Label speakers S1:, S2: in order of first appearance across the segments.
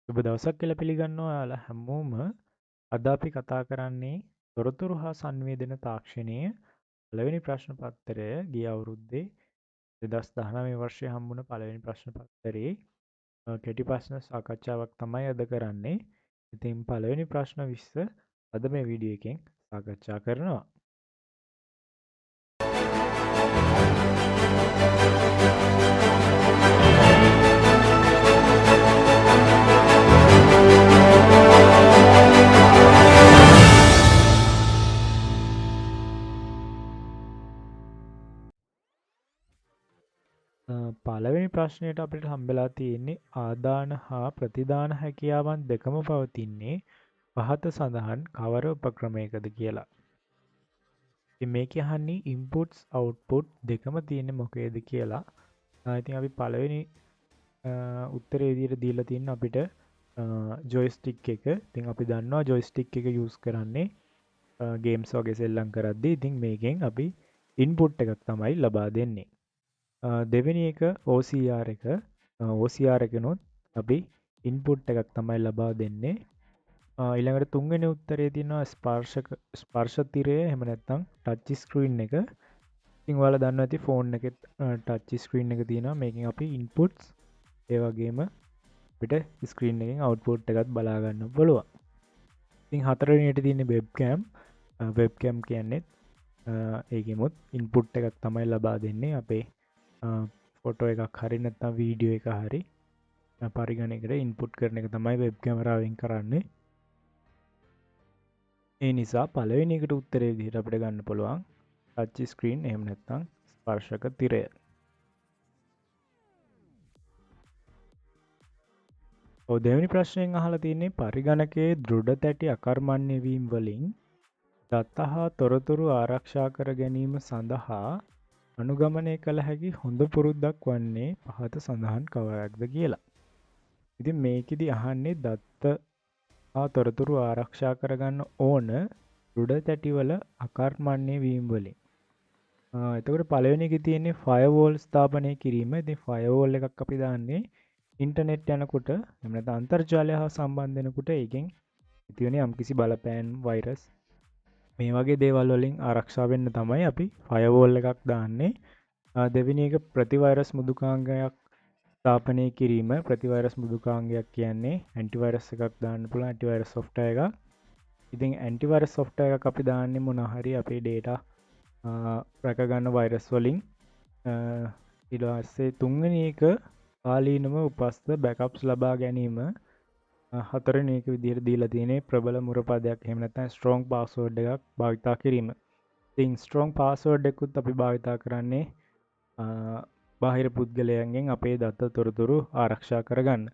S1: සුබ දවසක් කියලා පිළිගන්නවා ඔයාලා හැමෝම. අද අපි කතා කරන්නේ තොරතුරු හා සංවේදන තාක්ෂණයේ පළවෙනි ප්‍රශ්න පත්‍රය ගිය අවුරුද්දේ 2019 වර්ෂයේ හම්බුණ පළවෙනි ප්‍රශ්න පත්‍රයේ කෙටි ප්‍රශ්න සාකච්ඡාවක් තමයි අද කරන්නේ. ඉතින් පළවෙනි ප්‍රශ්න 20 අද මේ වීඩියෝ එකෙන් සාකච්ඡා කරනවා. පළවෙනි ප්‍රශ්නයට අපිට හම්බෙලා තියෙන්නේ ආදාන හා ප්‍රතිදාන හැකියාවන් දෙකම පවතින්නේ පහත සඳහන් කවර උපක්‍රමයකද කියලා. ඉතින් මේකේ අහන්නේ inputs output දෙකම තියෙන්නේ මොකේද කියලා. ඉතින් අපි පළවෙනි උත්තරේ විදිහට දීලා තියෙන අපිට ජොයිස්ටික් එක. ඉතින් අපි දන්නවා ජොයිස්ටික් එක යූස් කරන්නේ ගේම්ස් වගේ සෙල්ලම් කරද්දී. ඉතින් මේකෙන් අපි ඉන්පුට් එකක් තමයි ලබා දෙන්නේ. දෙවෙනි එක OCR එක. OCR එකනොත් අපි ඉන්පුට් එකක් තමයි ලබා දෙන්නේ. ඊළඟට තුන්වෙනි උත්තරේ තියෙනවා ස්පර්ශ තිරය එහෙම නැත්නම් ටච් ස්ක්‍රීන් එක. ඉතින් ඔයාලා දන්නවා ඇති ෆෝන් එකේ ටච් ස්ක්‍රීන් එක තියෙනවා. මේකෙන් අපි ඉන්පුට්ස් ඒ වගේම අපිට ස්ක්‍රීන් එකෙන් අවුට්පුට් එකත් බලා ගන්න පුළුවන්. ඉතින් හතරවෙනියට තියෙන්නේ වෙබ්කෑම්. වෙබ්කෑම් කියන්නේ ඒකෙමුත් ඉන්පුට් එකක් තමයි ලබා දෙන්නේ. අපේ ෆොටෝ එකක් හරි නැත්නම් වීඩියෝ එක හරි පරිගණකයට ඉන්පුට් කරන එක තමයි වෙබ් කැමරාවෙන් කරන්නේ. ඒ නිසා පළවෙනි එකට උත්තරේ විදිහට අපිට ගන්න පුළුවන් ටච් ස්ක්‍රීන් එහෙම නැත්නම් ස්පර්ශක තිරය. දෙවෙනි ප්‍රශ්නයෙන් අහලා තියෙන්නේ පරිගණකයේ දෘඪ තැටි අකර්මණ්‍ය වීම වලින් දත්ත හා තොරතුරු ආරක්ෂා කර ගැනීම සඳහා අනුගමනය කළ හැකි හොඳ පුරුද්දක් වන්නේ පහත සඳහන් කවරක්ද කියලා. ඉතින් මේකෙදි අහන්නේ දත්ත හා තොරතුරු ආරක්ෂා කරගන්න ඕන දෘಢ තැටිවල අකර්මණ්‍ය වීම වලින්. එතකොට පළවෙනි එකේ තියෙන්නේ ෆයර්වෝල් ස්ථාපනය කිරීම. ඉතින් ෆයර්වෝල් එකක් අපි දාන්නේ ඉන්ටර්නෙට් යනකොට එහෙම නැත්නම් අන්තර්ජාලය හා සම්බන්ධ වෙනකොට ඒකෙන් ඇතිවෙන යම්කිසි බලපෑම් වෛරස් මේ වගේ දේවල් වලින් ආරක්ෂා වෙන්න තමයි අපි ෆයර්වෝල් එකක් දාන්නේ. දෙවෙනි එක ප්‍රතිවෛරස් මෘදුකාංගයක් ස්ථාපනය කිරීම. ප්‍රතිවෛරස් මෘදුකාංගයක් කියන්නේ ඇන්ටිවෛරස් එකක් දාන්න පුළුවන් ඇන්ටිවෛරස් සොෆ්ට්වෙයාර් එකක්. ඉතින් ඇන්ටිවෛරස් සොෆ්ට්වෙයාර් එකක් අපි දාන්නේ මොන හරි අපේ data රැක ගන්න වෛරස් වලින්. ඊට පස්සේ තුන්වෙනි එක කාලීනව උපස්ථ බෑකප්ස් ලබා ගැනීම. හතරවෙනි එක විදිහට දීලා තියෙන්නේ ප්‍රබල මුර පදයක් එහෙම නැත්නම් ස්ට්‍රොං පාස්වර්ඩ් එකක් භාවිතා කිරීම. ඉතින් ස්ට්‍රොං පාස්වර්ඩ් එකකුත් අපි භාවිතා කරන්නේ බාහිර පුද්ගලයන්ගෙන් අපේ දත්ත තොරතුරු ආරක්ෂා කරගන්න.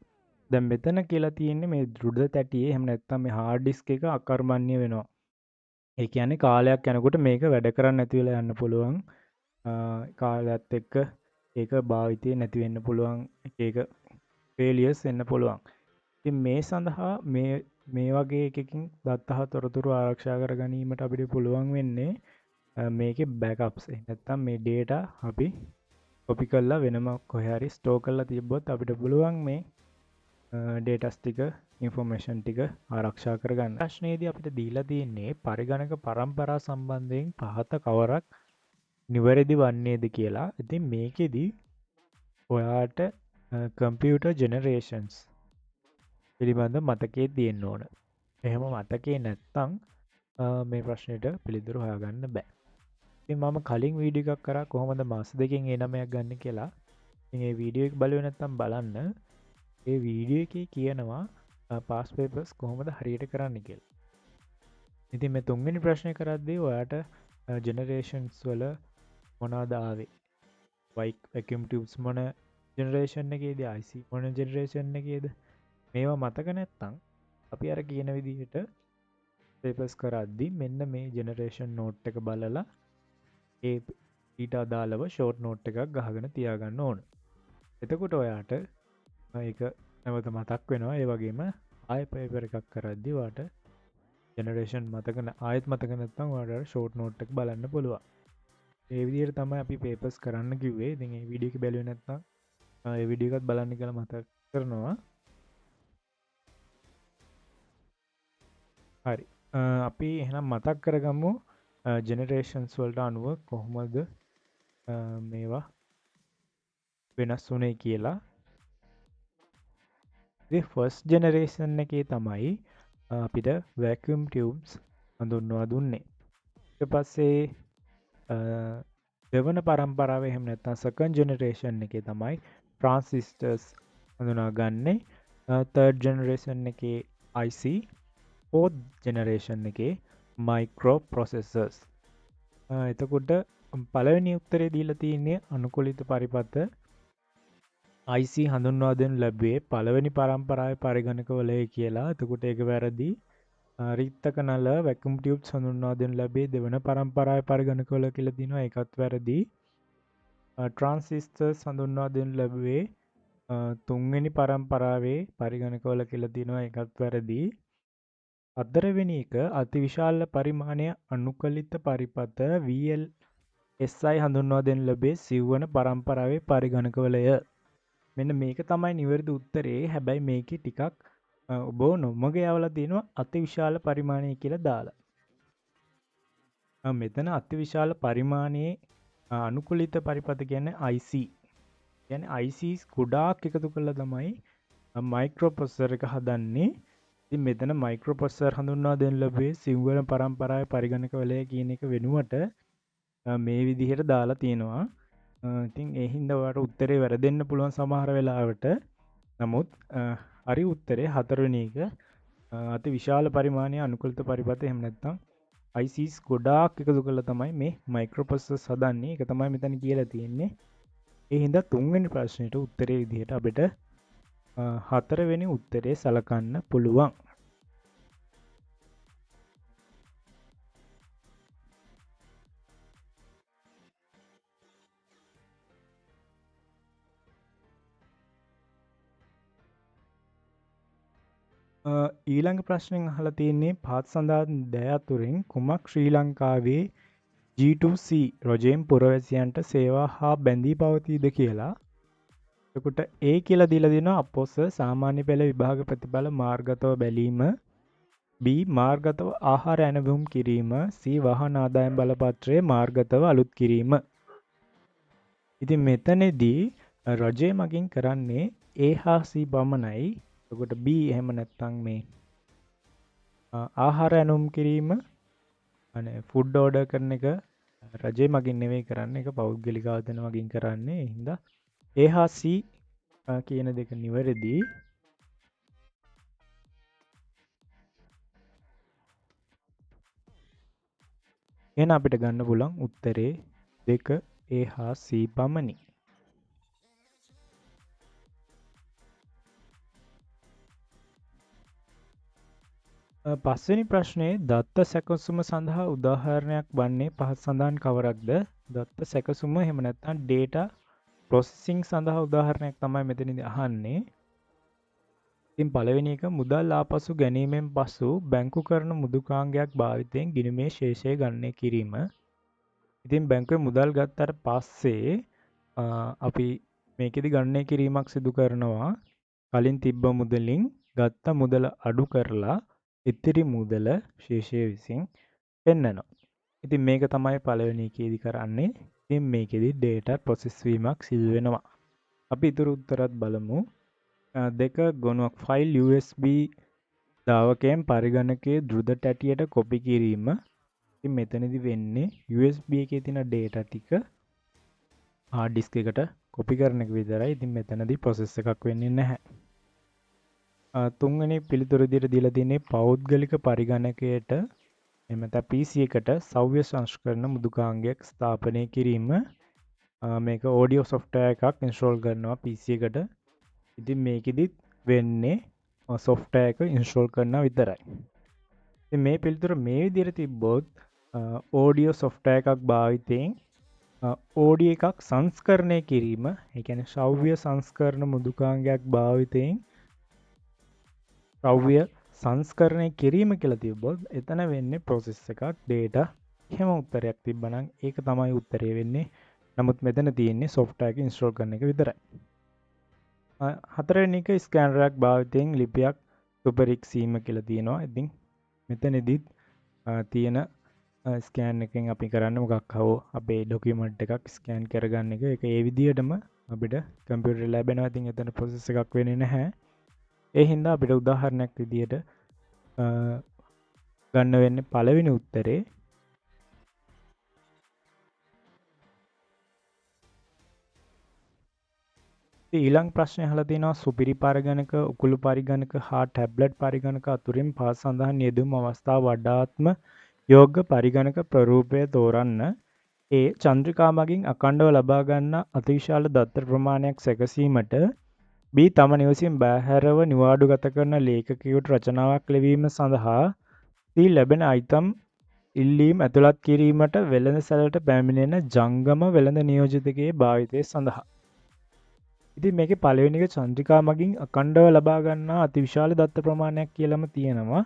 S1: දැන් මෙතන කියලා තියෙන්නේ මේ දෘಢ තැටියේ එහෙම නැත්නම් මේ හાર્ඩ් ඩිස්ක් එක අකර්මණ්‍ය වෙනවා. ඒ කියන්නේ කාලයක් යනකොට මේක වැඩ කරන්නේ නැති වෙලා යන්න පුළුවන්. කාලයත් එක්ක ඒක භාවිතය නැති වෙන්න පුළුවන්. ඒක ෆේලියර්ස් එන්න පුළුවන්. ඉතින් මේ සඳහා මේ වගේ එකකින් දත්ත හා තොරතුරු ආරක්ෂා කර ගැනීමට අපිට පුළුවන් වෙන්නේ මේකේ බෑකප්ස්. නැත්නම් මේ data අපි කොපි කරලා වෙනම කොහේ හරි ස්ටෝර් කරලා තියබ්බොත් අපිට පුළුවන් මේ ඩේටස් ටික ඉන්ෆෝමේෂන් ටික ආරක්ෂා කරගන්න. ප්‍රශ්නයේදී අපිට දීලා තියෙන්නේ පරිගණක පරම්පරා සම්බන්ධයෙන් පහත කවරක් නිවැරදි වන්නේද කියලා. ඉතින් මේකෙදි ඔයාට කම්පියුටර් ජෙනරේෂන්ස් පිළිබඳ මතකයේ තියෙන්න ඕන. එහෙම මතකේ නැත්තම් මේ ප්‍රශ්නෙට පිළිතුරු හොයාගන්න බෑ. ඉතින් මම කලින් වීඩියෝ එකක් කරා කොහොමද මාස දෙකෙන් A9ක් ගන්න කියලා. ඉතින් ඒ වීඩියෝ එක බලුවේ නැත්තම් බලන්න. ඒ වීඩියෝ එකේ කියනවා පාස් පේපර්ස් කොහොමද හරියට කරන්න කියලා. ඉතින් මේ තුන්වෙනි ප්‍රශ්නේ කරද්දී ඔයාට ජෙනරේෂන්ස් වල මොනවද ආවේ? vacuum tubes මොන ජෙනරේෂන් එකේද? IC මොන ජෙනරේෂන් එකේද? මේවා මතක නැත්තම් අපි අර කියන විදිහට පේපර්ස් කරද්දී මෙන්න මේ ජෙනරේෂන් නෝට් එක බලලා ඒ ඊට අදාළව ෂෝට් නෝට් එකක් ගහගෙන තියාගන්න ඕන. එතකොට ඔයාට ඒක නැවත මතක් වෙනවා. ඒ වගේම ආයෙ පේපර් එකක් කරද්දී ඔයාට ජෙනරේෂන් ආයෙත් මතක නැත්නම් ඔයාට ෂෝට් නෝට් එක බලන්න පුළුවන්. ඒ විදිහට තමයි අපි පේපර්ස් කරන්න කිව්වේ. ඉතින් මේ වීඩියෝ එක බැලුවේ නැත්නම් ඒ වීඩියෝ එකත් බලන්න කියලා මතක් කරනවා. හරි. අපි එහෙනම් මතක් කරගමු ජෙනරේෂන්ස් වලට අනුව කොහොමද මේවා වෙනස් වුනේ කියලා. ඉතින් ෆස්ට් ජෙනරේෂන් එකේ තමයි අපිට වැකියුම් ටියුබ්ස් හඳුන්වා දුන්නේ. ඊට පස්සේ දෙවන පරම්පරාවේ එහෙම නැත්නම් සෙකන්ඩ් ජෙනරේෂන් එකේ තමයි ට්‍රාන්සිස්ටර්ස් හඳුනාගන්නේ. තර්ඩ් ජෙනරේෂන් එකේ IC, ෆෝර්ත් ජෙනරේෂන් එකේ මයික්‍රෝ ප්‍රොසෙසර්ස්. එතකොට පළවෙනි උත්තරේ දීලා තියෙන්නේ අනුකූලිත පරිපථ IC හඳුන්වා දෙනු ලැබුවේ පළවෙනි පරම්පරාවේ පරිගණකවලය කියලා. එතකොට ඒක වැරදි. රික්තක නල වැකියුම් ටියුබ්ස් හඳුන්වා දෙනු ලැබේ දෙවන පරම්පරාවේ පරිගණකවල කියලා දිනවා. ඒකත් වැරදි. ට්‍රාන්සිස්ටර්ස් හඳුන්වා දෙනු ලැබුවේ තුන්වෙනි පරම්පරාවේ පරිගණකවල කියලා දිනවා. ඒකත් වැරදි. හතරවෙනි එක අතිවිශාල පරිමාණය අනුකලිත පරිපථ VLSI හඳුන්වා දෙනු ලැබේ සිව්වන පරම්පරාවේ පරිගණකවලය. මෙන්න මේක තමයි නිවැරදි උත්තරේ. හැබැයි මේකේ ටිකක් ඔබ නොමග යවලා තියෙනවා අතිවිශාල පරිමාණය කියලා දාලා. මෙතන අතිවිශාල පරිමාණයේ අනුකූලිත පරිපථ කියන්නේ IC. කියන්නේ ICs ගොඩාක් එකතු කරලා තමයි මයික්‍රෝ ප්‍රොසෙසර් එක හදන්නේ. ඉතින් මෙතන මයික්‍රෝ ප්‍රොසෙසර් හඳුන්වා දෙන්න ලැබුවේ සිව්වන පරම්පරාවේ පරිගණකවලය කියන එක වෙනුවට මේ විදිහට දාලා තියෙනවා. ඉතින් ඒ හින්දා ඔයාලට උත්තරේ වැරදෙන්න පුළුවන් සමහර වෙලාවට. නමුත් හරි උත්තරේ හතරවෙනි එක අති විශාල පරිමාණයේ අනුකූලිත පරිපථ එහෙම නැත්නම් ICs ගොඩාක් එකතු කරලා තමයි මේ මයික්‍රෝ ප්‍රොසෙසර්ස් හදන්නේ. ඒක තමයි මෙතන කියලා තියෙන්නේ. ඒ හින්දා තුන්වෙනි ප්‍රශ්නෙට උත්තරේ විදිහට අපිට හතරවෙනි උත්තරේ සලකන්න පුළුවන්. ඊළඟ ප්‍රශ්නෙන් අහලා තියෙන්නේ පහත් සඳහන් දෑ අතුරින් කුමක් ශ්‍රී ලංකාවේ G2C රොජෙන් පුරවැසියන්ට සේවා හා බැඳී පවතීද කියලා. එතකොට A කියලා දීලා දෙනවා අපොස සාමාන්‍ය පෙළ විභාග ප්‍රතිඵල මාර්ගතව බැලීම. B මාර්ගතව ආහාර ඇනවුම් කිරීම. C වාහන ආදායම් බලපත්‍රයේ මාර්ගතව අලුත් කිරීම. ඉතින් මෙතනදී රජය මගින් කරන්නේ A හා C පමණයි. එතකොට B එහෙම නැත්නම් මේ ආහාර ඇනවුම් කිරීම අනේ ෆුඩ් ඕඩර් කරන එක රජය මගින් නෙවෙයි කරන්නේ. ඒක පෞද්ගලික ආයතන මගින් කරන්නේ. ඒ හින්දා A හා C කියන දෙක නිවැරදි. එහෙනම් අපිට ගන්න පුළුවන් උත්තරේ දෙක A හා C පමණි. පස්වෙනි ප්‍රශ්නේ දත්ත සැකසුම සඳහා උදාහරණයක් වන්නේ පහත් සඳහන් කවරක්ද? දත්ත සැකසුම එහෙම නැත්නම් data processing සඳහා උදාහරණයක් තමයි මෙතනදී අහන්නේ. ඉතින් පළවෙනි එක මුදල් ආපසු ගැනීමෙන් පසු බැංකු කරන මුදුකාංගයක් භාවිතයෙන් ගිණුමේ ශේෂය ගණනය කිරීම. ඉතින් බැංකුවේ මුදල් ගත්තට පස්සේ අපි මේකෙදි ගණනය කිරීමක් සිදු කරනවා. කලින් තිබ්බ මුදලින් ගත්ත මුදල අඩු කරලා ඉතිරි මුදල ශේෂය විසින් පෙන්නනවා. ඉතින් මේක තමයි පළවෙනි එකේදී කරන්නේ. ඉතින් මේකෙදි data process වීමක් සිදු වෙනවා. අපි ඊතුරු උත්තරත් බලමු. දෙක ගොනුවක් ෆයිල් USB දාවකයෙන් පරිගණකයේ දෘඩ තැටියට කොපි කිරීම. ඉතින් මෙතනදී වෙන්නේ USB එකේ තියෙන data ටික hard disk එකට කොපි කරන එක විතරයි. ඉතින් මෙතනදී process එකක් වෙන්නේ නැහැ. තුන්වෙනි පිළිතුර විදිහට දීලා තියෙන්නේ පෞද්ගලික පරිගණකයට එහෙම නැත්නම් PC එකට සෞම්‍ය සංස්කරණ මුදුකාංගයක් ස්ථාපනය කිරීම. මේක audio software එකක් install කරනවා PC එකට. ඉතින් මේකෙදිත් වෙන්නේ software එක install කරනවා විතරයි. ඉතින් මේ පිළිතුර මේ විදිහට තිබ්බොත් audio software එකක් භාවිතයෙන් audio එකක් සංස්කරණය කිරීම, ඒ කියන්නේ ශ්‍රව්‍ය සංස්කරණ මුදුකාංගයක් භාවිතයෙන් ශ්‍රව්‍ය සංස්කරණය කිරීම කියලා තිබ්බොත් එතන වෙන්නේ process එකක් data. එහෙම උත්තරයක් තිබ්බනම් ඒක තමයි උත්තරේ වෙන්නේ. නමුත් මෙතන තියෙන්නේ software එක install කරන එක විතරයි. හතරවෙනි එක ස්කෑනරයක් භාවිතයෙන් ලිපියක් සුපරික්සීම කියලා තියෙනවා. ඉතින් මෙතනදිත් තියෙන ස්කෑන් එකෙන් අපි කරන්න මොකක් හෝ අපේ ඩොකියුමන්ට් එකක් ස්කෑන් කරගන්න එක. ඒක ඒ විදිහටම අපිට කම්පියුටර් ලැබෙනවා. ඉතින් එතන ප්‍රොසෙස් එකක් වෙන්නේ නැහැ. ඒ හින්දා අපිට උදාහරණයක් විදිහට ගන්න වෙන්නේ පළවෙනි උත්තරේ ඊළඟ ප්‍රශ්නය අහලා තියෙනවා සුපිරි පරිගණක, උකුළු පරිගණක හා ටැබ්ලට් පරිගණක අතුරින් පහ සඳහන් යෙදුම් අවස්ථා වඩාත්ම යෝග්‍ය පරිගණක ප්‍රරූපය තෝරන්න. ඒ චන්ද්‍රිකා මගින් අඛණ්ඩව ලබා ගන්නා අතිවිශාල දත්ත ප්‍රමාණයක් සැකසීමට B තම නිවසින් බැහැරව නිවාඩුගත කරන ලේඛකයෙකුට රචනාවක් ලිවීම සඳහා C ලැබෙන අයිතම් ඉල්ලීම් ඇතුළත් කිරීමට වෙළඳසැලට පැමිණෙන ජංගම වෙළඳ නියෝජිතගේ භාවිතය සඳහා. ඉතින් මේකේ පළවෙනි එක චන්ද්‍රිකා මගින් අඛණ්ඩව ලබා ගන්නා අතිවිශාල දත්ත ප්‍රමාණයක් කියලාම තියෙනවා.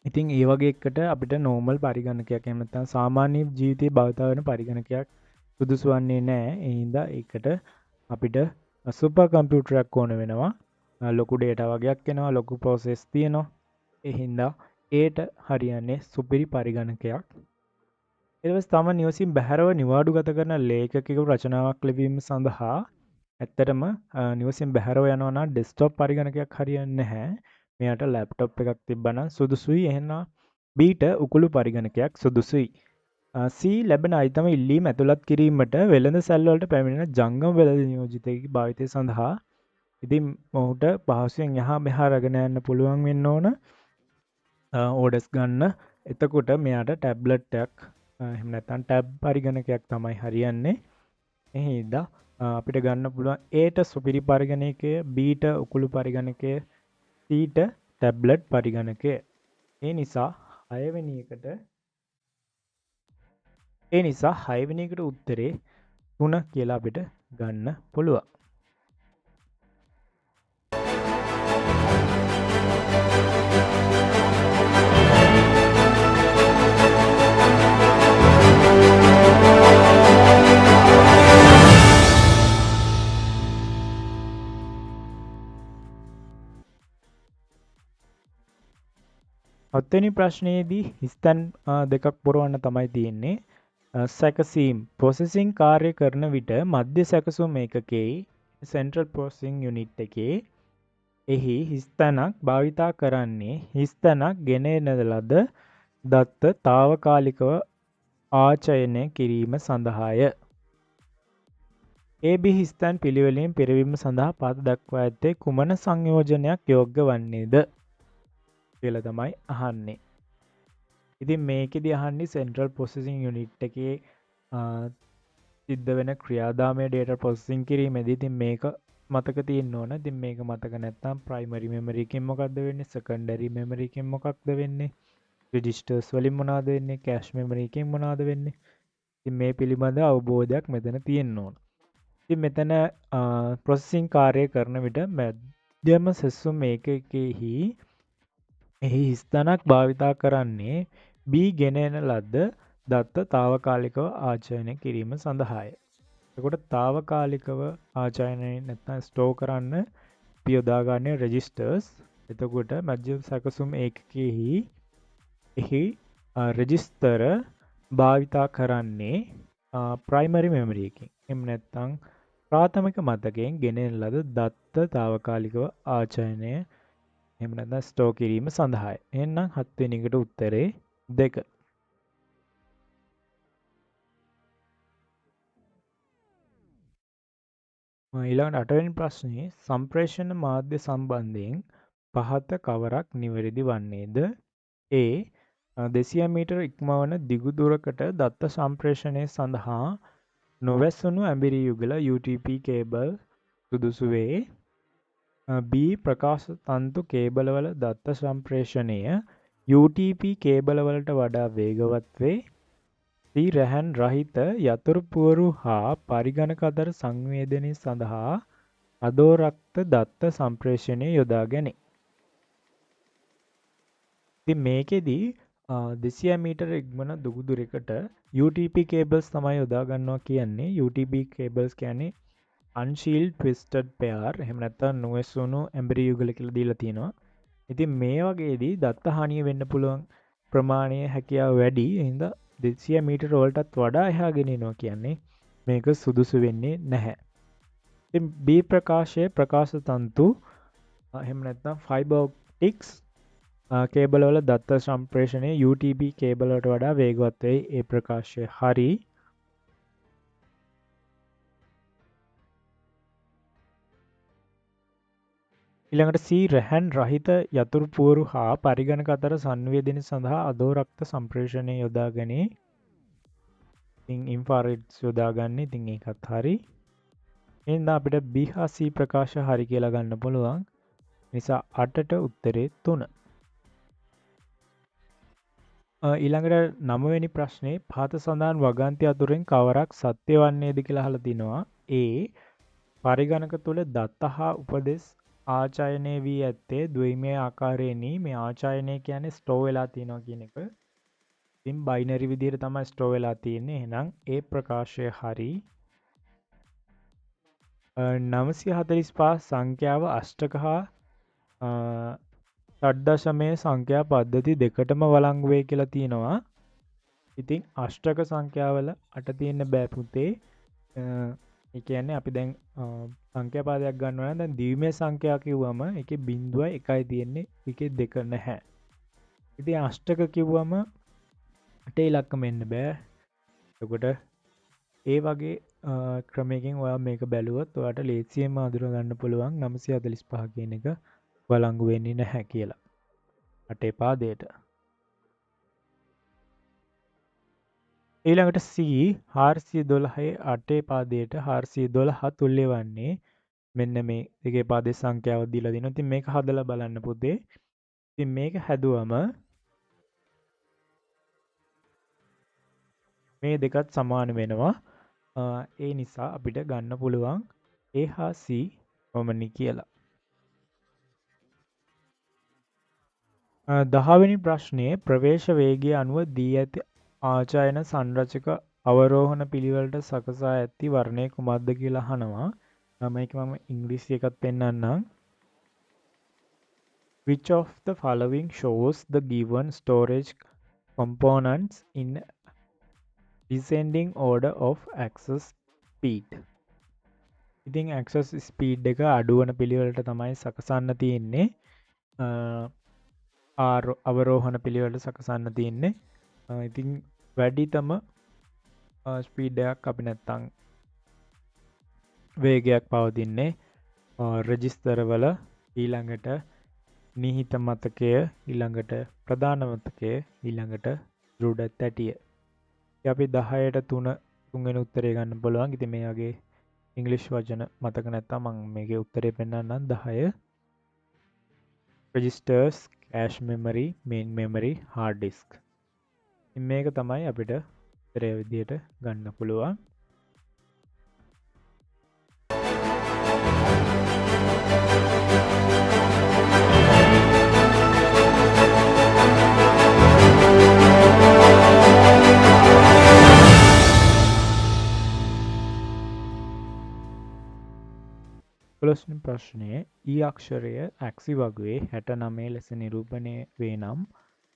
S1: ඉතින් ඒ වගේ එකට අපිට නෝමල් පරිගණකයක් එහෙම නැත්නම් සාමාන්‍ය ජීවිතයේ භාවිත වෙන පරිගණකයක් සුදුසු වන්නේ නැහැ. ඒ හින්දා ඒකට අපිට සුපර් කම්පියුටරයක් ඕන වෙනවා. ලොකු ඩේටා වගේක් එනවා, ලොකු ප්‍රොසෙස් තියෙනවා. ඒ හින්දා ඒට හරියන්නේ සුපිරි පරිගණකයක්. ඊට පස්සේ තම නිවසින් බැහැරව නිවාඩු ගත කරන ලේඛකයෙකු රචනාවක් ලිවීම සඳහා ඇත්තටම නිවසින් බැහැරව යනවා නම් ඩෙස්ක්ටොප් පරිගණකයක් හරියන්නේ නැහැ. මෙයාට ලැප්ටොප් එකක් තිබ්බනම් සුදුසුයි. එහෙනම් Bට උකුළු පරිගණකයක් සුදුසුයි. C ලැබෙන අයිතම ඉල්ලීම් ඇතුළත් කිරීමට වෙළඳ සැල් වලට පැමිණෙන ජංගම වෙළඳ නියෝජිතයෙකුගේ භාවිතය සඳහා. ඉතින් මොහුට පහසුවෙන් යහා මෙහා රැගෙන යන්න පුළුවන් වෙන්න ඕන ඕඩර්ස් ගන්න. එතකොට මෙයාට ටැබ්ලට් එකක් එහෙම නැත්නම් ටැබ් පරිගණකයක් තමයි හරියන්නේ. එහෙනම් අපිට ගන්න පුළුවන් Aට සුපිරි පරිගණකය, Bට උකුළු පරිගණකය, Cට ටැබ්ලට් පරිගණකය. ඒ නිසා 6 වෙනි එකට උත්තරේ 3 කියලා අපිට ගන්න පුළුවන්. හත්වෙනි ප්‍රශ්නයේදී හිස්තැන් දෙකක් පුරවන්න තමයි තියෙන්නේ. සැකසීම් ප්‍රොසෙසිං කාර්ය කරන විට මධ්‍ය සැකසුම් ඒකකයේ සෙන්ට්‍රල් ප්‍රොසෙසිං යුනිට් එකේ එහි හිස්තැනක් භාවිතා කරන්නේ හිස්තැනක් ගෙන එන ලද දත්ත తాවකාලිකව ආචයනය කිරීම සඳහාය. AB හිස්තැන් පිළිවෙලින් පෙරවීම සඳහා පද දක්වා ඇත්තේ කුමන සංයෝජනයක් යෝග්‍ය වන්නේද කියලා තමයි අහන්නේ. ඉතින් මේකෙදි අහන්නේ සෙන්ට්‍රල් ප්‍රොසෙසිං යුනිට් එකේ සිද්ධ වෙන ක්‍රියාදාමයේ data processing කිරීමේදී ඉතින් මේක මතක තියෙන්න ඕන. ඉතින් මේක මතක නැත්නම් primary memory එකෙන් මොකක්ද වෙන්නේ? secondary memory එකෙන් මොකක්ද වෙන්නේ? registers වලින් මොනවද වෙන්නේ? cache memory එකෙන් මොනවද වෙන්නේ? ඉතින් මේ පිළිබඳ අවබෝධයක් මෙතන තියෙන්න ඕන. ඉතින් මෙතන processing කාර්යය කරන විට මධ්‍යම සෙසුම් ඒකකයේහි එහි හිස්තැනක් භාවිතා කරන්නේ B ගෙන එන ලද දත්ත తాවකාලිකව ආචයනය කිරීම සඳහාය. එතකොට తాවකාලිකව ආචයනය නැත්නම් ස්ටෝර් කරන්න අපි යොදාගන්නේ registers. එතකොට මධ්‍යම සැකසුම් ඒකකයේහි එහි register භාවිතා කරන්නේ primary memory එකකින්. එහෙම නැත්නම් ප්‍රාථමික මතකයෙන් ගෙන එන ලද දත්ත తాවකාලිකව ආචයනය එහෙම නැත්නම් ස්ටෝර් කිරීම සඳහායි. එහෙනම් 7 වෙනි එකට උත්තරේ 2. ඊළඟට 8 වෙනි ප්‍රශ්නේ සම්ප්‍රේෂණ මාධ්‍ය සම්බන්ධයෙන් පහත කවරක් නිවැරදි වන්නේද? A 200 මීටර ඉක්මවන දිගු දුරකට දත්ත සම්ප්‍රේෂණය සඳහා නොවැස්සුණු ඇඹිරි යුගල UTP කේබල් සුදුසු වේ. B ප්‍රකාශ තන්තු කේබලවල දත්ත සම්ප්‍රේෂණය UTP කේබලවලට වඩා වේගවත් වේ. C රැහන් රහිත යතුරු පුවරු හා පරිගණක අතර සංවේදනය සඳහා අදෝරක්ත දත්ත සම්ප්‍රේෂණය යොදා ගැනේ. ඉතින් මේකෙදි 200 මීටර ඉක්මන දුගු දුරකට UTP cables තමයි යොදා ගන්නවා කියන්නේ. UTP cables කියන්නේ unshielded twisted pair එහෙම නැත්නම් නොවැසුණු ඇඹිරි යුගල කියලා දීලා තියෙනවා. ඉතින් මේ වගේදී දත්ත හානිය වෙන්න පුළුවන් ප්‍රමාණය හැකියාව වැඩි. ඒ හින්දා 200 මීටර වලටත් වඩා එහා ගෙනියනවා කියන්නේ මේක සුදුසු වෙන්නේ නැහැ. ඉතින් B ප්‍රකාශයේ ප්‍රකාශ තන්තු එහෙම නැත්නම් ෆයිබර් ඔප්ටික්ස් කේබල් වල දත්ත සම්ප්‍රේෂණය UTB කේබල් වලට වඩා වේගවත් වෙයි. ඒ ප්‍රකාශය හරි. ඊළඟට C රැහන් රහිත යතුරු පුවරු හා පරිගණක අතර සංවේදනය සඳහා අධෝරක්ත සම්ප්‍රේෂණය යොදාගනී. ඉතින් ඉන්ෆ්‍රාරෙඩ්ස් යොදාගන්නේ. ඉතින් ඒකත් හරි. එහෙනම් අපිට B හා C ප්‍රකාශ හරි කියලා ගන්න පුළුවන්. නිසා 8ට උත්තරේ 3. ඊළඟට 9 වෙනි ප්‍රශ්නේ පහත සඳහන් වගන්ති අතුරෙන් කවරක් සත්‍ය වන්නේද කියලා අහලා තිනවා. A පරිගණක තුල දත්ත හා උපදෙස් ආචායනය වී ඇත්තේ ද්විමය ආකාරයෙනි. මේ ආචායනය කියන්නේ ස්ටෝර් වෙලා තියෙනවා කියන එක. ඉතින් බයිනරි විදිහට තමයි ස්ටෝර් වෙලා තියෙන්නේ. එහෙනම් ඒ ප්‍රකාශය හරි. 945 සංඛ්‍යාව අෂ්ටක හා ෂඩ්දශමයේ සංඛ්‍යා පද්ධති දෙකටම වළංගු වේ කියලා තියෙනවා. ඉතින් අෂ්ටක සංඛ්‍යාවල 8 තියෙන්න බෑ පුතේ. ඒ කියන්නේ අපි දැන් සංඛ්‍යා පාදයක් ගන්නවා නම් දැන් ද්විමය සංඛ්‍යා කිව්වම ඒකේ 0යි 1යි තියෙන්නේ. ඒකේ 2 නැහැ. ඉතින් අෂ්ටක කිව්වම 8 ඉලක්කම එන්න බෑ. එතකොට ඒ වගේ ක්‍රමයකින් ඔයා මේක බැලුවොත් ඔයාට ලේසියෙන්ම අඳුර ගන්න පුළුවන් 945 කියන එක වළංගු වෙන්නේ නැහැ කියලා. 8 පාදයට. ඊළඟට C 412 8 පාදයට 412 තුල්‍ය වන්නේ මෙන්න මේ දෙකේ පාදේ සංඛ්‍යාව දීලා දිනවා. ඉතින් මේක හදලා බලන්න පුතේ. ඉතින් මේක හැදුවම මේ දෙකත් සමාන වෙනවා. ඒ නිසා අපිට ගන්න පුළුවන් A හා C කොමනි කියලා. 10 වෙනි ප්‍රශ්නයේ ප්‍රවේශ වේගය අනුව දී ඇති ආචායන සංරචක අවරෝහණ පිළිවෙලට සකසා ඇති වර්ණය කුමක්ද කියලා අහනවා. මේක මම ඉංග්‍රීසි එකත් පෙන්නන්නම්. Which of the following shows the given storage components in descending order of access speed? ඉතින් access speed එක අඩු වන පිළිවෙලට තමයි සකසන්න තියෙන්නේ. අවරෝහණ පිළිවෙලට සකසන්න තියෙන්නේ. ඉතින් වැඩිතම ස්පීඩ් එකක් අපි නැත්තම් වේගයක් පවතින්නේ රෙජිස්ටර් වල. ඊළඟට නිහිත මතකය, ඊළඟට ප්‍රධාන මතකය, ඊළඟට දෘඩ තැටිය. අපි 10ට 3 තුන්වෙනි උත්තරේ ගන්න පුළුවන්. ඉතින් මේ වගේ ඉංග්‍රීසි වචන මතක නැත්තම් මම මේකේ උත්තරේ පෙන්නන්නම්. 10 registers, cache memory, main memory, hard disk. මේක තමයි අපිට උත්තරය විදිහට ගන්න පුළුවන්. පළවෙනි ප්‍රශ්නයේ E අක්ෂරය ඇක්සි වගුවේ 69 ලෙස නිරූපණය වේ නම්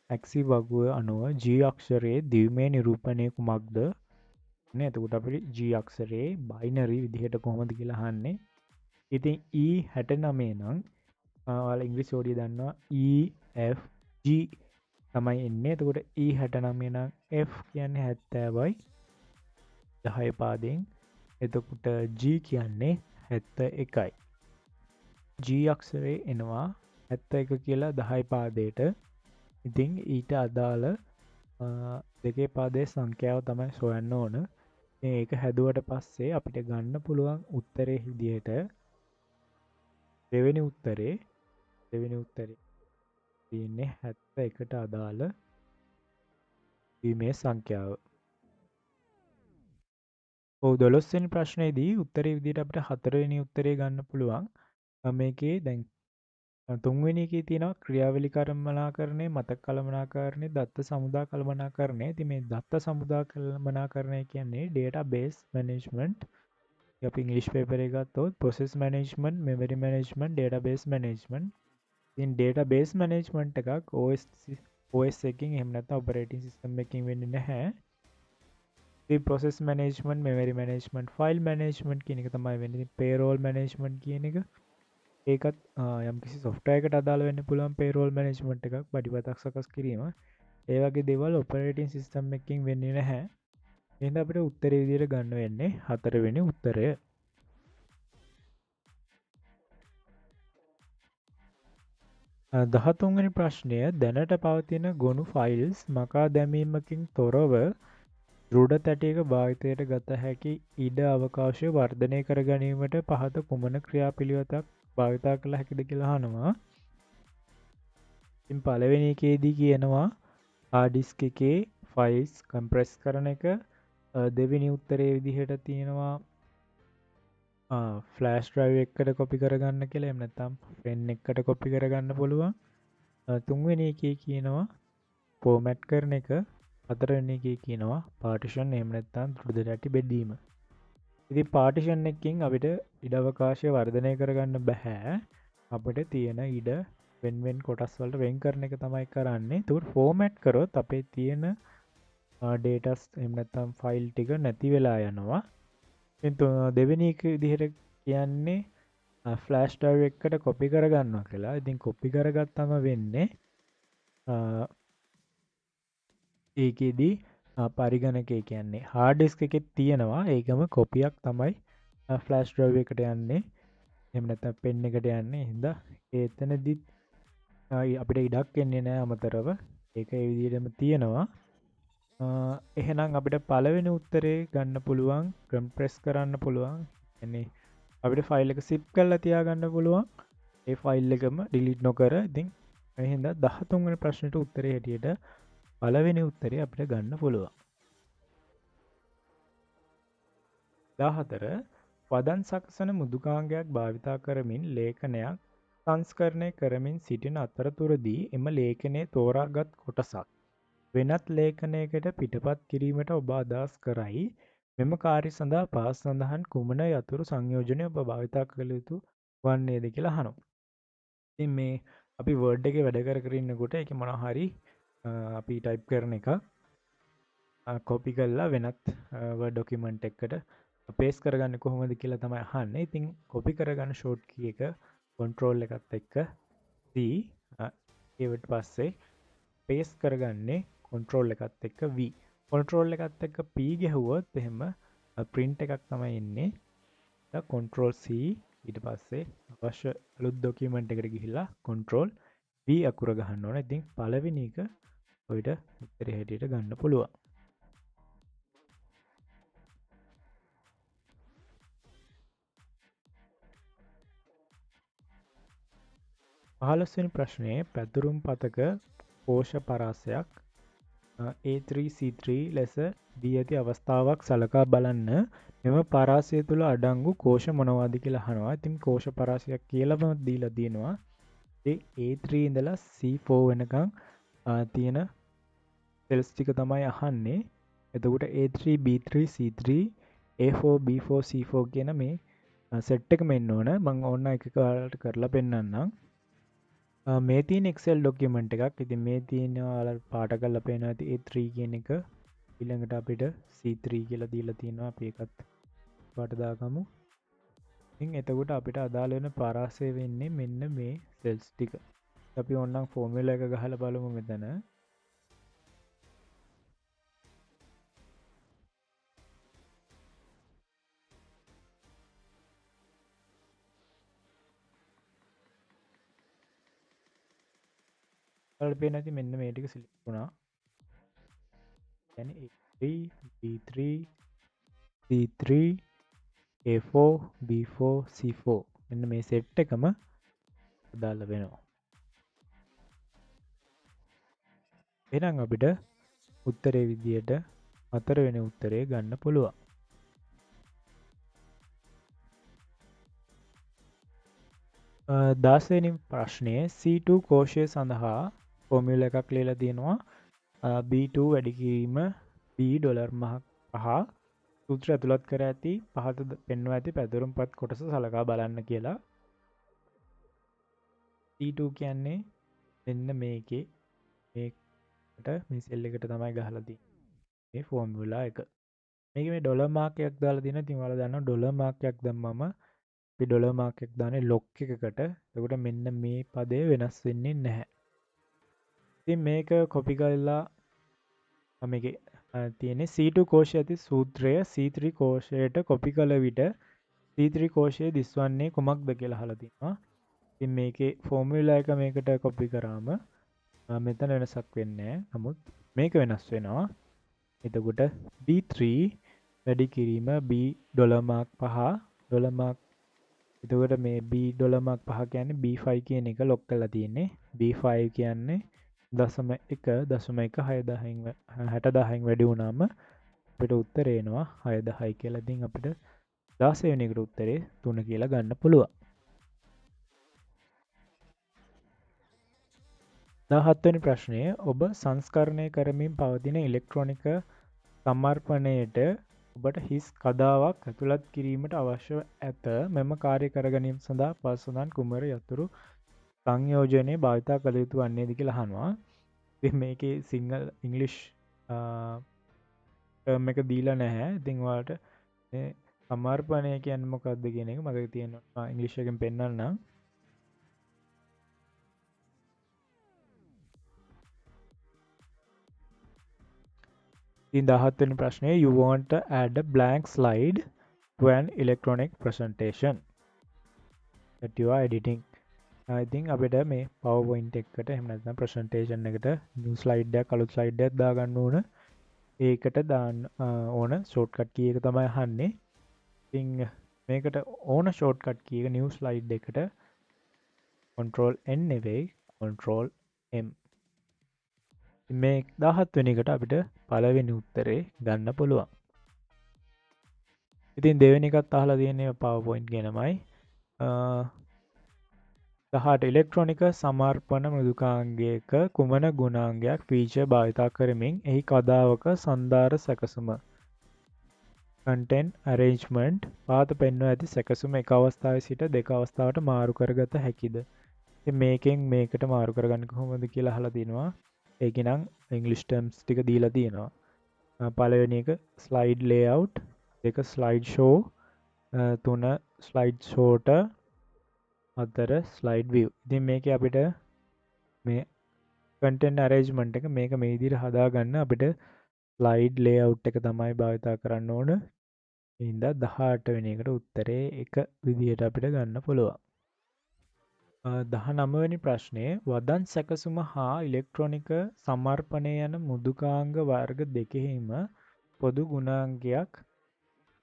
S1: ඇක්සි වගුව අනුව G අක්ෂරයේ ද්විමය නිරූපණය කුමක්ද? නේ එතකොට අපිට G අක්ෂරයේ බයිනරි විදිහට කොහොමද කියලා අහන්නේ. ඉතින් E69 නම් ඔයාලා ඉංග්‍රීසි ඕඩිය දන්නවා E F G තමයි එන්නේ. එතකොට E69 නම් F කියන්නේ 70යි 10 පාදයෙන්. එතකොට G කියන්නේ 71යි. G අක්ෂරේ එනවා 71 කියලා 10 පාදයට. ඉතින් ඊට අදාළ දෙකේ පාදයේ සංඛ්‍යාව තමයි සොයන්න ඕන. මේක හැදුවට පස්සේ අපිට ගන්න පුළුවන් උත්තරේ විදිහට දෙවෙනි උත්තරේ තියෙන්නේ 71ට අදාළ මේ සංඛ්‍යාව. ඔව් 12 වෙනි ප්‍රශ්නේදී උත්තරේ විදිහට අපිට 4 වෙනි උත්තරේ ගන්න පුළුවන්. මේකේ දැන් 3 වෙනි එකේ තියෙනවා ක්‍රියාවලි කළමනාකරණය, මතක කළමනාකරණය, දත්ත සමුදා කළමනාකරණය. ඉතින් මේ දත්ත සමුදා කළමනාකරණය කියන්නේ database management. අපි ඉංග්‍රීසි පේපර් එක ගත්තොත් process management, memory management, database management. ඉතින් database management එකක් OS එකකින් එහෙම නැත්නම් operating system එකකින් වෙන්නේ නැහැ. ඉතින් process management, memory management, file management කියන එක තමයි වෙන්නේ. payroll management කියන එක ඒකත් යම්කිසි software එකකට අදාළ වෙන්න පුළුවන් payroll management එකක් පඩිපතක් සකස් කිරීම. ඒ වගේ දේවල් operating system එකකින් වෙන්නේ නැහැ. එහෙනම් අපිට උත්තරේ විදිහට ගන්න වෙන්නේ 4 වෙනි උත්තරය. 13 වෙනි ප්‍රශ්නය දැනට පවතින ගොනු ෆයිල්ස් මකා දැමීමකින් තොරව දෘඩ තැටියක භාවිතයට ගත හැකි ඉඩ අවකාශය වර්ධනය කර ගැනීමට පහත කුමන ක්‍රියාපිළිවෙතක් භාවිතා කළ හැකිද කියලා අහනවා. ඉතින් පළවෙනි එකේදී කියනවා hard disk එකේ ෆයිල්ස් කම්ප්‍රෙස් කරන එක. දෙවෙනි උත්තරේ විදිහට තියෙනවා ෆ්ලෑෂ් ඩ්‍රයිව් එකකට කොපි කරගන්න කියලා. එහෙම නැත්නම් පෙන් එකකට කොපි කරගන්න පුළුවන්. තුන්වෙනි එකේ කියනවා ෆෝමැට් කරන එක. හතරවෙනි එකේ කියනවා පාටිෂන් එහෙම නැත්නම් දෘඩ තැටි බෙදීම. ඉතින් පාටිෂන් එකකින් අපිට ඉඩ අවකාශය වර්ධනය කරගන්න බෑ. අපිට තියෙන ඉඩ වෙන කොටස් වලට වෙන් කරන එක තමයි කරන්නේ. ඒකට ෆෝමැට් කරොත් අපේ තියෙන ඩේටාස් එහෙම නැත්නම් ෆයිල් ටික නැති වෙලා යනවා. ඉතින් දෙවෙනි එක විදිහට කියන්නේ ෆ්ලෑෂ් ඩ්‍රයිව් එකකට කොපි කරගන්නවා කියලා. ඉතින් කොපි කරගත්තම වෙන්නේ ඒකෙදී පරිගණකය කියන්නේ හાર્ඩ් ඩිස්ක් එකේ තියෙනවා ඒකම කොපියක් තමයි ෆ්ලෑෂ් ඩ්‍රයිව් එකට යන්නේ. එහෙම නැත්නම් පෙන් එකට යන්නේ. හින්දා එතනදිත් අපිට ඉඩක් එන්නේ නැහැ අමතරව. ඒක ඒ විදිහටම තියෙනවා. එහෙනම් අපිට පළවෙනි උත්තරේ ගන්න පුළුවන් කම්ප්‍රෙස් කරන්න පුළුවන්. يعني අපිට ෆයිල් එක zip කරලා තියාගන්න පුළුවන්. ඒ ෆයිල් එකම delete නොකර. ඉතින් එහෙනම් 13 වෙනි ප්‍රශ්නෙට උත්තරේ හැටියට පළවෙනි උත්තරේ අපිට ගන්න පුළුවන්. 14 වදන් සකසන මෘදුකාංගයක් භාවිතා කරමින් ලේඛනයක් සංස්කරණය කරමින් සිටින අතරතුරදී එම ලේඛනයේ තෝරාගත් කොටසක් වෙනත් ලේඛනයකට පිටපත් කිරීමට ඔබ අදහස් කරයි. මෙම කාර්ය සඳහා පහත සඳහන් කුමන යතුරු සංයෝජනය ඔබ භාවිතා කළ යුතු වන්නේද කියලා අහනවා. ඉතින් මේ අපි වර්ඩ් එකේ වැඩ කර ඉන්නකොට ඒක මොනවා හරි අපි ටයිප් කරන එක කොපි කරලා වෙනත් වර්ඩ් ඩොකියුමන්ට් එකකට පේස් කරගන්න කොහොමද කියලා තමයි අහන්නේ. ඉතින් කොපි කරගන්න ෂෝට් කී එක කන්ට්‍රෝල් එකත් එක්ක C ඊට පස්සේ පේස් කරගන්නේ කන්ට්‍රෝල් එකත් එක්ක V. කන්ට්‍රෝල් එකත් එක්ක P ගැහුවොත් එහෙම print එකක් තමයි එන්නේ. කන්ට්‍රෝල් C ඊට පස්සේ අවශ්‍ය අලුත් ඩොකියුමන්ට් එකට ගිහිල්ලා කන්ට්‍රෝල් V අකුර ගහන්න ඕන. ඉතින් පළවෙනි එක ඔයිට උත්තරේ හැටියට ගන්න පුළුවන්. 15 වෙනි ප්‍රශ්නයේ පැදුරුම් පතක කෝෂ පරාසයක් A3C3 ලෙස දී ඇති අවස්ථාවක් සලකා බලන්න. මෙම පරාසය තුළ අඩංගු කෝෂ මොනවද කියලා අහනවා. ඉතින් කෝෂ පරාසයක් කියලාම දීලා තියෙනවා. ඒ A3 ඉඳලා C4 වෙනකන් තියෙන සෙල්ස් ටික තමයි අහන්නේ. එතකොට A3 B3 C3 A4 B4 C4 කියන මේ සෙට් එකම එන්න ඕන. මම ඕන්න එක කාලට කරලා පෙන්නන්නම්. මේ තියෙන Excel ඩොකියුමන්ට් එකක්. ඉතින් මේ තියෙනවා ඔයාලා පාට කරලා පේනවා ඇති A3 කියන එක. ඊළඟට අපිට C3 කියලා දීලා තියෙනවා. අපි ඒකත් පාට දාගමු. ඉතින් එතකොට අපිට අදාළ වෙන පරාසය වෙන්නේ මෙන්න මේ සෙල්ස් ටික. අපි ඕනනම් ෆෝමියුලා එක ගහලා බලමු මෙතන. ඔයාලට පේන්නේ නැති මෙන්න මේ ටික සිලෙක්ට් වුණා. يعني A3 B3 C3 A4 B4 C4 මෙන්න මේ සෙට් එකම අදාළ වෙනවා. එහෙනම් අපිට උත්තරේ විදියට 4 වෙනි උත්තරේ ගන්න පුළුවන්. 16 වෙනි ප්‍රශ්නයේ C2 කෝෂය සඳහා ෆෝමියුලා එකක් ලියලා තියෙනවා. B2 වැඩි කිරීම $5 සූත්‍රය ඇතුළත් කර ඇති පහත පෙන්වා ඇති පැදුරුම්පත් කොටස සලකා බලන්න කියලා. C2 කියන්නේ මෙන්න මේකේ මේකට මේ සෙල් එකට තමයි ගහලා තියෙන්නේ මේ ෆෝමියුලා එක. මේක මේ ඩොලර් මාර්කයක් දාලා තියෙනවා. ඉතින් ඔයාලා දන්නවා ඩොලර් මාර්කයක් දැම්මම අපි ඩොලර් මාර්කයක් දාන්නේ ලොක් එකකට. එතකොට මෙන්න මේ පදේ වෙනස් වෙන්නේ නැහැ. ඉතින් මේක කොපි කරලා මේකේ තියෙන්නේ C2 කෝෂය ඇති සූත්‍රය C3 කෝෂයට කොපි කළ විට C3 කෝෂයේ දිස්වන්නේ කුමක්ද කියලා අහලා තියෙනවා. ඉතින් මේකේ ෆෝමියුලා එක මේකට කොපි කරාම මෙතන වෙනසක් වෙන්නේ නැහැ. නමුත් මේක වෙනස් වෙනවා. එතකොට B3 වැඩි කිරීම B dollar Mark 5 dollar Mark. එතකොට මේ B ඩොලර් මාර්ක් 5 කියන්නේ B5 කියන එක ලොක් කරලා තියෙන්නේ. B5 කියන්නේ 0.1.6010න් වැඩි වුණාම අපිට උත්තරේ එනවා 610 කියලා. ඉතින් අපිට 16 වෙනි එකට උත්තරේ 3 කියලා ගන්න පුළුවන්. 17 වෙනි ප්‍රශ්නය ඔබ සංස්කරණය කරමින් පවතින ඉලෙක්ට්‍රොනික සමර්පණයට ඔබට හිස් කදාවක් ඇතුළත් කිරීමට අවශ්‍ය ඇත. මෙම කාර්ය කර ගැනීම සඳහා පසුසඳන් කුමර යතුරු සංයෝජනය භාවිතා කළ යුතු වන්නේද කියලා අහනවා. ඉතින් මේකේ සිංහල ඉංග්ලිෂ් ටර්ම් එක දීලා නැහැ. ඉතින් ඔයාලට මේ සමර්පණය කියන්නේ මොකක්ද කියන එක මතක තියෙනවා. ඉංග්‍රීසි එකෙන් පෙන්නන්නම්. ඉතින් 17 වෙනි ප්‍රශ්නේ you want to add a blank slide to an electronic presentation that you are editing. I think අපිට මේ PowerPoint එකකට එහෙම නැත්නම් presentation එකට new slide එකක් අලුත් slide එකක් දාගන්න ඕන. ඒකට දාන්න ඕන shortcut key එක තමයි අහන්නේ. ඉතින් මේකට ඕන shortcut key එක new slide එකට control N නෙවෙයි control M. මේ 17 වෙනි එකට අපිට පළවෙනි උත්තරේ ගන්න පුළුවන්. ඉතින් දෙවෙනි එකත් අහලා තියෙන්නේ PowerPoint ගැනමයි. 18 ඉලෙක්ට්‍රොනික සමර්පණ මෘදුකාංගයක කුමන ගුණාංගයක් ෆීචර් භාවිතා කරමින් එහි කදාවක සන්දාර සැකසුම content arrangement පාත පෙන්වා ඇති සැකසුම එක අවස්ථාවේ සිට දෙක අවස්ථාවට මාරු කරගත හැකිද? ඉතින් මේකෙන් මේකට මාරු කරගන්නේ කොහොමද කියලා අහලා තිනවා. ඒකේ නම් ඉංග්‍රීසි ටර්ම්ස් ටික දීලා තියෙනවා. පළවෙනි එක slide layout, දෙක slide show, තුන slide sorter, හතර slide view. ඉතින් මේකේ අපිට මේ content arrangement එක මේක මේ විදිහට හදාගන්න අපිට slide layout එක තමයි භාවිතා කරන්න ඕන. එහෙනම් 18 වෙනි එකට උත්තරේ එක විදිහට අපිට ගන්න පුළුවන්. 19 වෙනි ප්‍රශ්නය වදන් සැකසුම හා ඉලෙක්ට්‍රොනික සමර්පණය යන මෘදුකාංග වර්ග දෙකෙහිම පොදු ගුණාංගයක්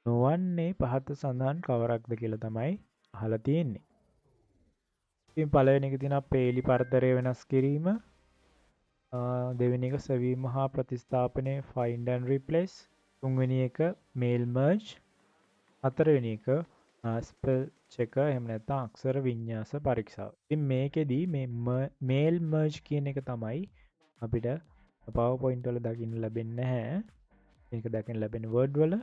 S1: නොවන්නේ පහත සඳහන් කවරක්ද කියලා තමයි අහලා තියෙන්නේ. ඉතින් පළවෙනි එක තියෙනවා පේලි පරතරය වෙනස් කිරීම. දෙවෙනි එක සෙවීම හා ප්‍රතිස්ථාපනය find and replace. තුන්වෙනි එක mail merge. හතරවෙනි එක ස්පෙල් checker එහෙම නැත්නම් අක්ෂර වින්‍යාස පරීක්ෂාව. ඉතින් මේකෙදි මේ mail merge කියන එක තමයි අපිට PowerPoint වල දකින්න ලැබෙන්නේ නැහැ. මේක දකින්න ලැබෙන Word වල.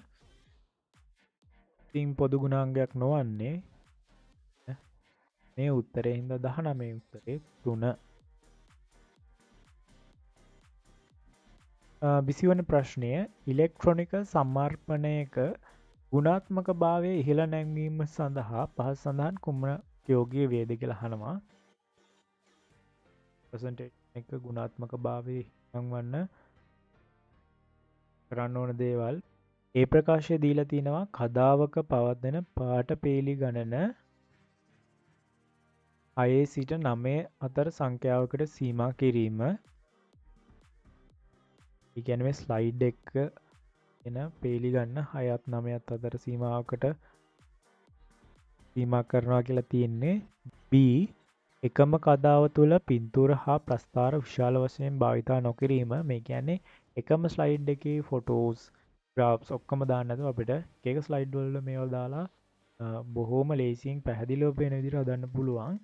S1: ඉතින් පොදු ගුණාංගයක් නොවන්නේ මේ උත්තරේ හින්දා 19 උත්තරේ 3. 20 වන ප්‍රශ්නය ඉලෙක්ට්‍රොනික සමර්පණයක ගුණාත්මක භාවය ඉහළ නැංවීම සඳහා පහත සඳහන් කුමන යෝගී වේද කියලා අහනවා. ප්‍රසන්ටේෂන් එක ගුණාත්මක භාවය නංවන්න කරන්න ඕන දේවල් ඒ ප්‍රකාශය දීලා තිනවා. කදාවක පවත්වන පාට පේලි ගණන 6 සිට 9 අතර සංඛ්‍යාවකට සීමා කිරීම. ඒ කියන්නේ මේ ස්ලයිඩ් එක එන පේලි ගන්න 6ත් 9ත් අතර සීමාවකට සීමා කරනවා කියලා තියෙන්නේ. B එකම කදාව තුළ පින්තූර හා ප්‍රස්ථාර විශාල වශයෙන් භාවිතා නොකිරීම. මේ කියන්නේ එකම ස්ලයිඩ් එකේ ෆොටෝස් ග්‍රාෆ්ස් ඔක්කොම දාන්න නැතුව අපිට එක ස්ලයිඩ් වල මේවා දාලා බොහොම ලේසියෙන් පැහැදිලිව පේන විදිහට හදන්න පුළුවන්.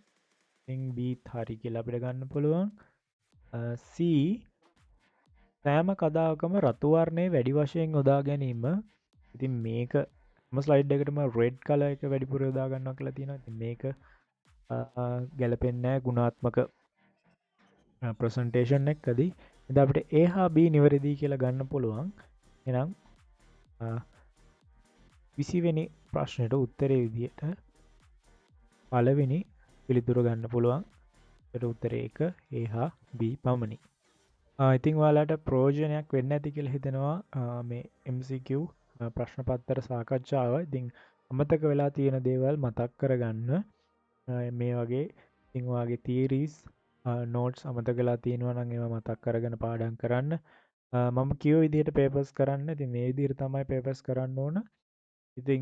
S1: ඉතින් B හරි කියලා අපිට ගන්න පුළුවන්. C සෑම කදාවකම රතු වර්ණය වැඩි වශයෙන් යොදා ගැනීම. ඉතින් මේක ස්ලයිඩ් එකටම රෙඩ් කලර් එක වැඩිපුර යොදා ගන්නවා කියලා තියෙනවා. ඉතින් මේක ගැලපෙන්නේ නැහැ ගුණාත්මක ප්‍රසන්ටේෂන් එකකදී. එතකොට අපිට A හා B නිවැරදි කියලා ගන්න පුළුවන්. එහෙනම් 20 වෙනි ප්‍රශ්නෙට උත්තරේ විදිහට පළවෙනි පිළිතුර ගන්න පුළුවන්. ඒකට උත්තරේ 1 A හා B පමණි. ඉතින් ඔයාලට ප්‍රයෝජනයක් වෙන්න ඇති කියලා හිතෙනවා මේ MCQ ප්‍රශ්න පත්තර සාකච්ඡාව. ඉතින් අමතක වෙලා තියෙන දේවල් මතක් කරගන්න. මේ වගේ ඉතින් ඔයාගේ තියරිස් නෝට්ස් අමතක වෙලා තියෙනවා නම් ඒවා මතක් කරගෙන පාඩම් කරන්න. මම කියව විදිහට පේපර්ස් කරන්න. ඉතින් මේ විදිහට තමයි පේපර්ස් කරන්න ඕන. ඉතින්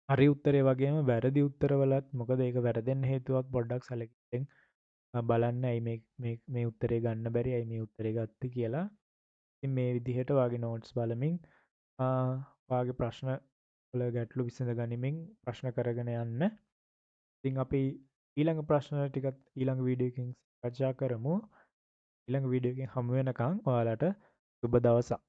S1: හරි උත්තරේ වගේම වැරදි උත්තරවලත් මොකද ඒක වැරදෙන්න හේතුවක් පොඩ්ඩක් සැලකිල්ලෙන් බලන්න. ඇයි මේ උත්තරේ ගන්න බැරි, ඇයි මේ උත්තරේ ගත්තේ කියලා. ඉතින් මේ විදිහට ඔයාගේ නෝට්ස් බලමින් ඔයාගේ ප්‍රශ්න වල ගැටලු විසඳ ගනිමින් ප්‍රශ්න කරගෙන යන්න. ඉතින් අපි ඊළඟ ප්‍රශ්න ටිකත් ඊළඟ වීඩියෝ එකකින් සාකච්ඡා කරමු. ඊළඟ වීඩියෝ එකකින් හමු වෙනකන් ඔයාලට සුබ දවසක්.